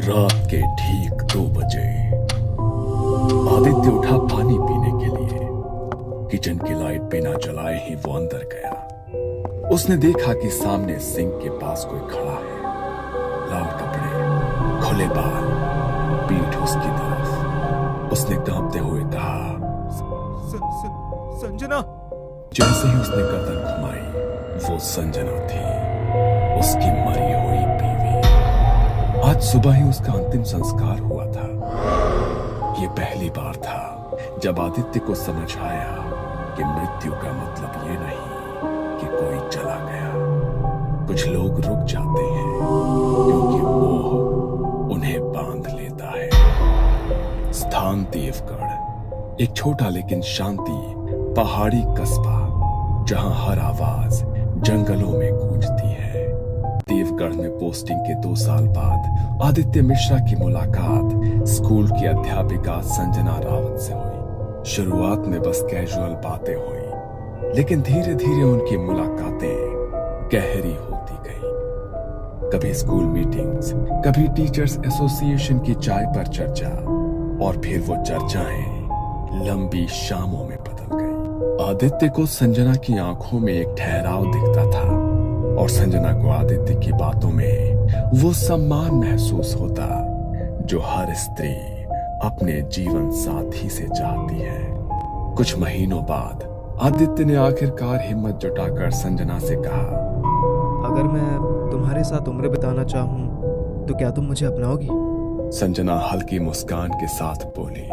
रात के ठीक 2 बजे आदित्य उठा पानी पीने के लिए। किचन की लाइट बिना जलाए ही वो अंदर गया। उसने देखा कि सामने सिंक के पास कोई खड़ा है। लाल कपड़े, खुले बाल, पीठ उसकी तरफ। उसने कांपते हुए कहा, संजना। जैसे ही उसने गर्दन घुमाई, वो संजना थी, उसकी मरी हुई बीवी। आज सुबह ही उसका अंतिम संस्कार हुआ था। ये पहली बार था जब आदित्य को समझ आया कि मृत्यु का मतलब ये नहीं कि कोई चला गया। कुछ लोग रुक जाते हैं क्योंकि वो उन्हें बांध लेता है। स्थान देवगढ़, एक छोटा लेकिन शांति पहाड़ी कस्बा, जहां हर आवाज जंगलों में गूंजती है। देवगढ़ में पोस्टिंग के 2 साल बाद आदित्य मिश्रा की मुलाकात स्कूल की अध्यापिका संजना रावत से हुई। शुरुआत में बस कैजुअल बातें हुई, लेकिन धीरे धीरे उनकी मुलाकातें गहरी होती गई। कभी स्कूल मीटिंग्स, कभी टीचर्स एसोसिएशन की चाय पर चर्चा, और फिर वो चर्चाएं लंबी शामों में बदल गई। आदित्य को संजना की आंखों में एक ठहराव दिखता था, और संजना को आदित्य की बातों में वो सम्मान महसूस होता जो हर स्त्री अपने जीवन साथी से चाहती है। कुछ महीनों बाद आदित्य ने आखिरकार हिम्मत जुटाकर संजना से कहा, अगर मैं तुम्हारे साथ उम्र बिताना चाहूँ तो क्या तुम मुझे अपनाओगी? संजना हल्की मुस्कान के साथ बोली,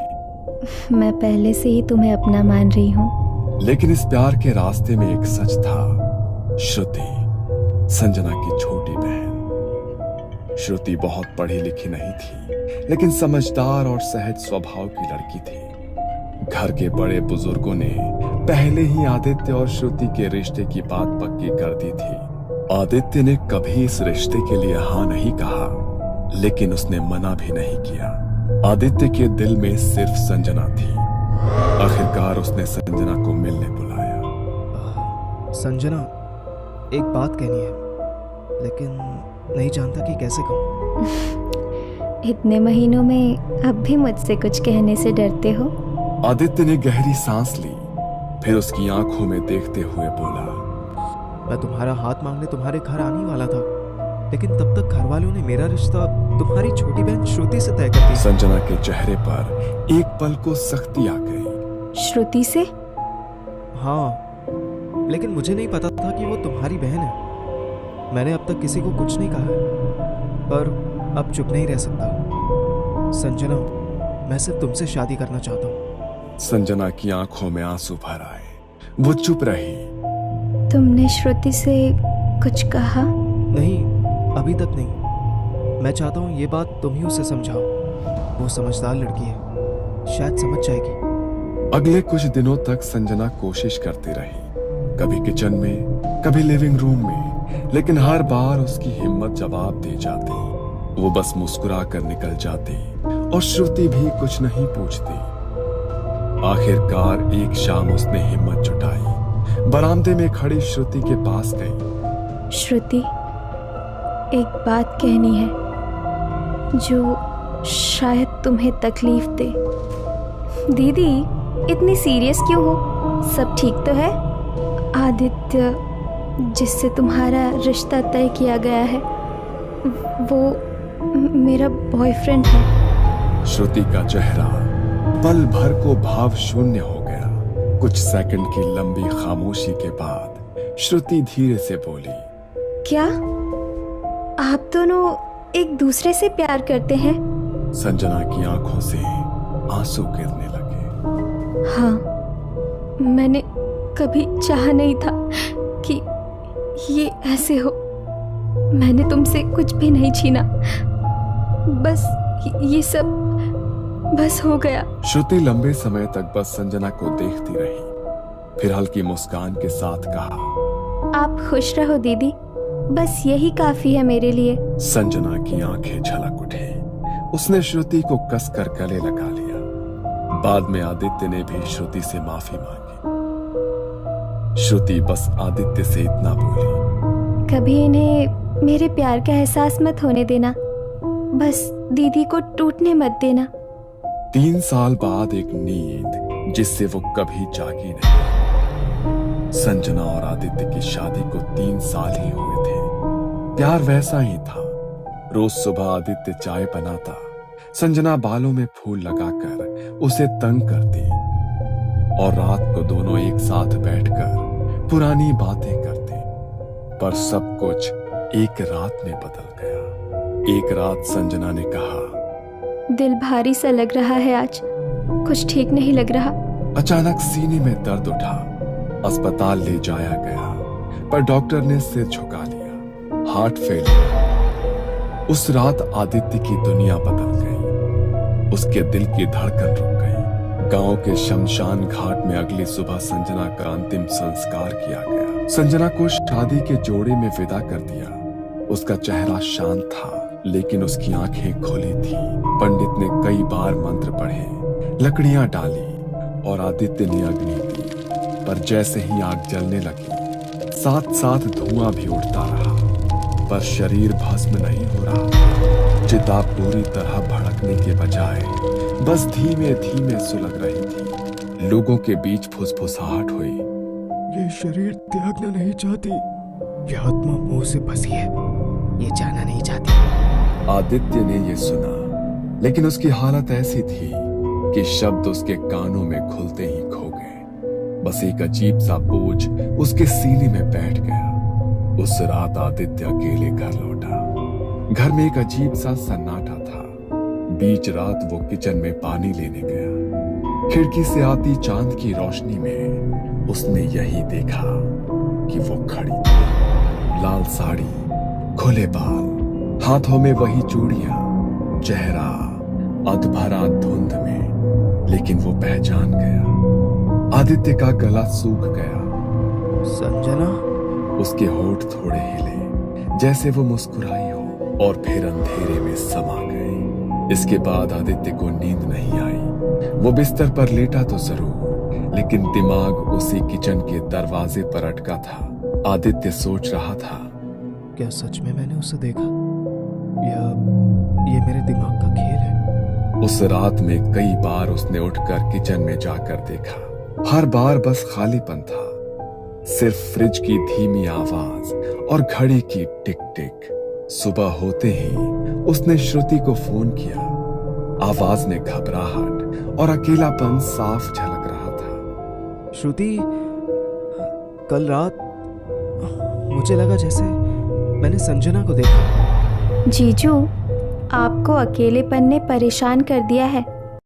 मैं पहले से ही तुम्हें अपना मान रही हूँ। लेकिन इस प्यार के रास्ते में एक सच था। श्रुति, संजना की छोटी बहन। श्रुति बहुत पढ़ी लिखी नहीं थी, लेकिन समझदार और सहज स्वभाव की लड़की थी। घर के बड़े बुजुर्गों ने पहले ही आदित्य और श्रुति के रिश्ते की बात पक्की कर दी थी। आदित्य ने कभी इस रिश्ते के लिए हाँ नहीं कहा, लेकिन उसने मना भी नहीं किया। आदित्य के दिल में सिर्फ संजना थी। आखिरकार उसने संजना को मिलने बुलाया। संजना, एक बात कहनी है, लेकिन नहीं जानता कि कैसे कहूँ। इतने महीनों में अब भी मुझसे कुछ कहने से डरते हो? आदित्य ने गहरी सांस ली, फिर उसकी आंखों में देखते हुए बोला, मैं तुम्हारा हाथ मांगने तुम्हारे घर आने वाला था, लेकिन तब तक घर वालों ने मेरा रिश्ता तुम्हारी छोटी बहन श्रुति से तय कर दिया। संजना के चेहरे पर एक पल को सख्ती आ गई। श्रुति से? हाँ, लेकिन मुझे नहीं पता था कि वो तुम्हारी बहन है। मैंने अब तक किसी को कुछ नहीं कहा है, पर अब चुप नहीं रह सकता। संजना, मैं सिर्फ तुमसे शादी करना चाहता हूँ। संजना की आंखों में आंसू भर आए। वो चुप रही। तुमने श्रुति से कुछ कहा? नहीं, अभी तक नहीं। मैं चाहता हूँ ये बात तुम ही उसे समझाओ। वो समझदार लड़की है, शायद समझ जाएगी। अगले कुछ दिनों तक संजना कोशिश करती रही, कभी किचन में, कभी लिविंग रूम में, लेकिन हर बार उसकी हिम्मत जवाब दे जाती। वो बस मुस्कुरा कर निकल जाती और श्रुति भी कुछ नहीं पूछती। आखिरकार एक शाम उसने हिम्मत जुटाई, बरामदे में खड़ी श्रुति के पास गई। श्रुति, एक बात कहनी है जो शायद तुम्हें तकलीफ दे। दीदी, इतनी सीरियस क्यों हो? सब ठीक तो है? आदित्य, जिससे तुम्हारा रिश्ता तय किया गया है, वो मेरा बॉयफ्रेंड है। श्रुति का चेहरा पल भर को भाव शून्य हो गया। कुछ सेकंड की लंबी खामोशी के बाद श्रुति धीरे से बोली, क्या आप दोनों एक दूसरे से प्यार करते हैं? संजना की आंखों से आंसू गिरने लगे। हाँ, मैंने कभी चाहा नहीं था कि ये ऐसे हो। मैंने तुमसे कुछ भी नहीं छीना, बस ये सब बस हो गया। श्रुति लंबे समय तक बस संजना को देखती रही, फिर हल्की मुस्कान के साथ कहा, आप खुश रहो दीदी, बस यही काफी है मेरे लिए। संजना की आंखें झलक उठी। उसने श्रुति को कसकर गले लगा लिया। बाद में आदित्य ने भी श्रुति से माफी मांगी। श्रुति बस आदित्य से इतना बोली, कभी इन्हें मेरे प्यार का एहसास मत होने देना। बस दीदी को टूटने मत देना। 3 साल बाद एक नींद जिससे वो कभी जागी नहीं। संजना और आदित्य की शादी को 3 साल ही हुए थे। प्यार वैसा ही था। रोज सुबह आदित्य चाय बनाता, संजना बालों में फूल लगाकर उसे तंग करती और रात को दोनों एक साथ बैठकर पुरानी बातें करते। पर सब कुछ एक रात में बदल गया। एक रात संजना ने कहा, दिल भारी सा लग रहा है आज, कुछ ठीक नहीं लग रहा। अचानक सीने में दर्द उठा। अस्पताल ले जाया गया, पर डॉक्टर ने सिर झुका लिया। Heart failure. उस रात आदित्य की दुनिया बदल गई। उसके दिल की धड़कन रुक गई। गांव के शमशान घाट में अगली सुबह संजना का अंतिम संस्कार किया गया। संजना को शादी के जोड़े में विदा कर दिया। उसका चेहरा शांत था, लेकिन उसकी आंखें खुली थी। पंडित ने कई बार मंत्र पढ़े, लकड़ियां डाली और आदित्य ने अग्नि दी। पर जैसे ही आग जलने लगी, साथ साथ धुआं भी उठता रहा, पर शरीर भस्म नहीं हो रहा। चिता पूरी तरह भड़कने के बजाय बस धीमे धीमे सुलग रही थी। लोगों के बीच फुसफुसाहट हुई, ये शरीर त्यागना नहीं चाहती, ये आत्मा मुंह से फंसी है, ये जाना नहीं चाहती। आदित्य ने ये सुना, लेकिन उसकी हालत ऐसी थी कि शब्द उसके कानों में खुलते ही खो गए। बस एक अजीब सा बोझ उसके सीने में बैठ गया। उस रात आदित्य अकेले घर लौटा। घर में एक अजीब सा सन्नाटा था। बीच रात वो किचन में पानी लेने गया। खिड़की से आती चांद की रोशनी में उसने यही देखा कि वो खड़ी थी। लाल साड़ी, खुले बाल, हाथों में वही चूड़ियां, चेहरा अधभरा धुंध में, लेकिन वो पहचान गया। आदित्य का गला सूख गया। संजना? उसके होठ थोड़े हिले, जैसे वो मुस्कुराई हो, और फिर अंधेरे में समा गए। इसके बाद आदित्य को नींद नहीं आई। वो बिस्तर पर लेटा तो जरूर, लेकिन दिमाग उसी किचन के दरवाजे पर अटका था। आदित्य सोच रहा था, क्या सच में मैंने उसे देखा या ये मेरे दिमाग का खेल है? उस रात में कई बार उसने उठकर किचन में जाकर देखा। हर बार बस खालीपन था। सिर्फ फ्रिज की धीमी आवाज और घड़ी की टिक टिक। सुबह होते ही उसने श्रुति को फोन किया। आवाज में घबराहट और अकेलापन साफ झलक रहा था। श्रुति, कल रात मुझे लगा जैसे मैंने संजना को देखा। जीजू, आपको अकेलेपन ने परेशान कर दिया है।